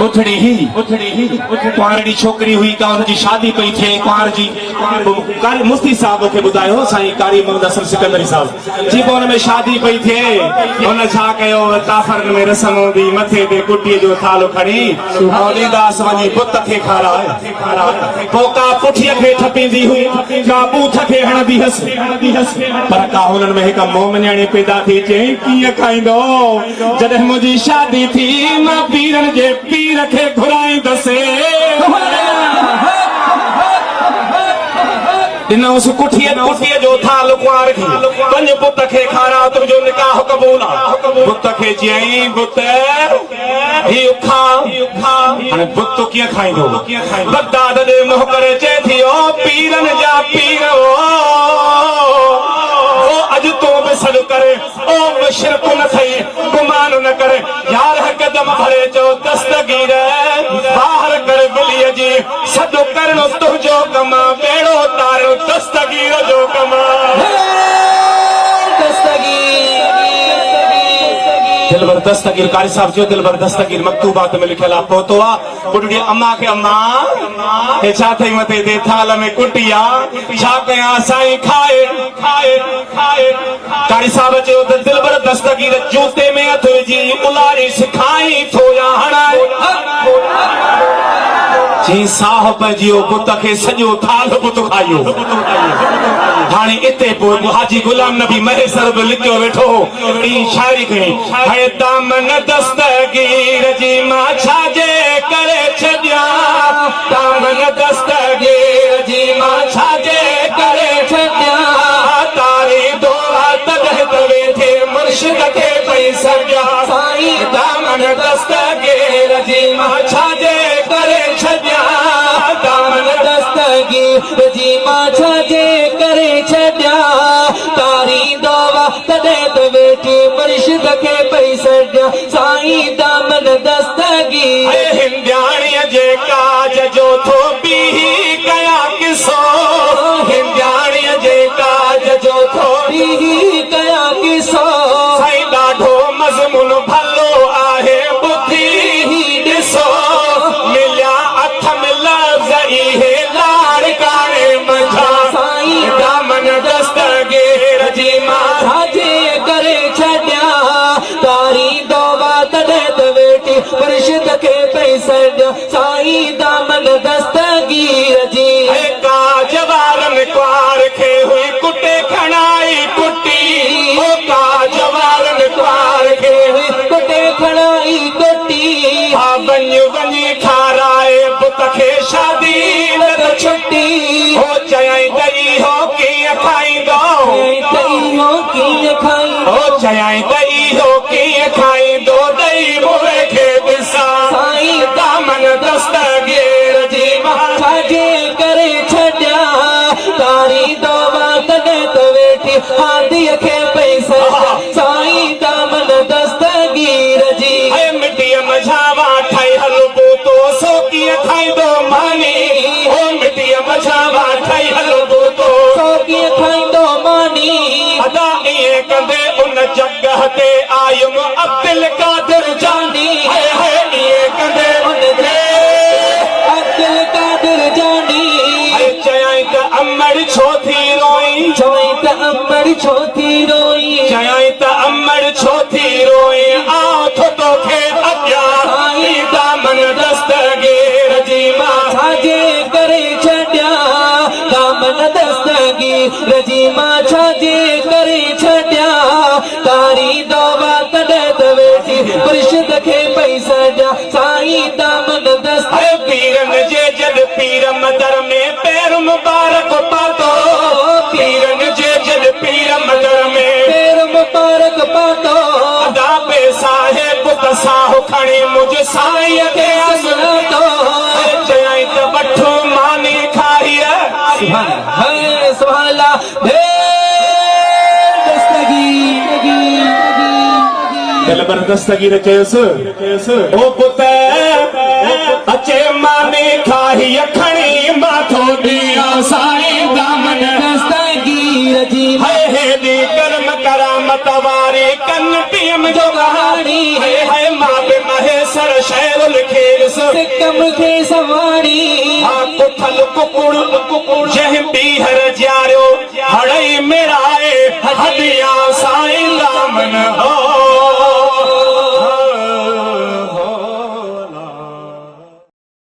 उथड़ी ही कुंवारी छोकरी हुई का उनकी शादी पई थे कुंवार जी कारी मुफ्ती साहब के बुधायो साईं कारी मोहम्मद हसन सिकंदरी साहब जी को में शादी पई थे उन छा कयो काफर में रसम होंदी मथे ते कुटी जो थालो खणी औलीदास वनी पुत खे खाराए पोका पुठिया खे ठपींदी हुई का बूथ खे हणदी हस पर का हुनन में एक मोमन्याणी पैदा थी चे की खाइंदो जदे मुजी शादी थी मां पीरन जे पीर खे घुराई दसे उस कुठिया जो थाल कुंवार खे पंज पुत खे खारा तुंहिंजो निकाह कबूल पुत खे चयई पुत ही उखा हाणे पुत कीअं खाईंदो बगदाद ॾे मुंहुं करे चए थी ओ पीरन जा पीर ओ अॼु तूं बि सॾु करे ओ बि शिरक न थई गुमान न करे यार कदम भरे चो दस्तगीर बाहर कर बिलीअ जी सॾु करणो तुंहिंजो कम बेड़ो तारो दस्तगीर जो कम दिलबर दस्तगीर कारी साहब जो दिलबर दस्तगीर मकतूबात में लिखियल आहे पहुतो आहे बुढ़ी अम्मा के अम्मा हे छा थई मथे ते थाल में कुटिया छा कयां साईं खाए कारी साहब चयो त दिलबर दस्तगीर जूते में हथ विझी उलारी सिखाई थो या हणाए जी साहब जियो पुत खे सॼो थाल पुत खायो हाणे इते पोइ हाजी गुलाम नबी महेसर बि लिखियो वेठो ई शायरी खणी हाणे दामन दस्तगीर जी मां छाजे करे छॾियां दामन दस्तगीर जी मां छाजे करे छॾियां तारी दुआ तॾहिं त वेठे मुर्शिद खे पई सॼा साईं दामन दस्तगीर जी मां छाजे करे छॾियां दामन दस्तगीर जी मां छाजे करे छॾियां तारी दुआ तॾहिं त वेठे मुर्शिद खे पई सॼा साईं दामन दस्तगीर हिंदियाणीअ जे काज जो थो बि कया किसो हिंदियाणीअ जे काज जो थो बि कया किसो साईं ॾाढो मज़मून भलो आहे ॿुधी ॾिसो मिलिया अथ में लफ़्ज़ इहे लाड़ काणे मंझा साईं दामन दस्तगीर जी मां छाजे करे छॾियां तारी दुआ तॾहिं त वेठी मुर्शिद खे पई सॼा साईं दामन दस्तगीर जी काज वारनि कुंवार खे हुई कुटे खणाई कुटी ओ काज वारनि कुंवार खे हुई कुटे खणाई कुटी हा वञी खाराए पुत खे शादी न छुटी हो चयई त इहो कीअं खाईंदो हो चयई त इहो कीअं खाईंदो ॾेई मुंहुं खे ॾिसां साईं दामन दस्तगीर जी मां छाजे करे छॾियां तारी दुआ तॾहिं त वेठी हादीअ खे पई सॼा साईं दामन दस्तगीर जी मिटीअ मझावा ठाही हलबो तो सो कीअं खाईंदो मानी हो मिटीअ मझावा ठाही हलबो तो सो कीअं खाईंदो मानी अदा ईअं कंदे उन जगह ते आयुम अब्दुल कादिर जानी ईअं कंदे उन ते अब्दुल कादिर जानी चयई त अमड़ छो थी रोई चयई त अमड़ छो थी रोई चयई त अमड़ छो थी रोई आओ थो तोखे अॻियां साईं दामन दस्तगीर जी मां छाजे करे छॾियां दामन दस्तगीर जी मां छाजे करे छॾियां तारी दुआ तॾहिं त वेठी मुर्शिद खे पई सॼा साईं दामन दस्तगीर पीरन जे जद पीर मदर में पैर मुबारक पातो पीरन जे जद पीर मदर में पैर मुबारक पातो अदा पे साहिब त साहु खणी मुझ साईं खे सुनातो चयई त वठो मानी खाई सुभान अल्लाह दिलबर दस्तगीर चयोसि ओ पुत अचे मानी खाई खणी माथो ॾिया साईं दामन दस्तगीर जी हेॾी कर्म करामत वारी कन टीम जो कहाणी है मां बि महेसर शहर लिखे सिकम खे सवारी कुठल कुकुड़ जह बीहर जारियो हड़ई मेराए हदिया साईं लामन हो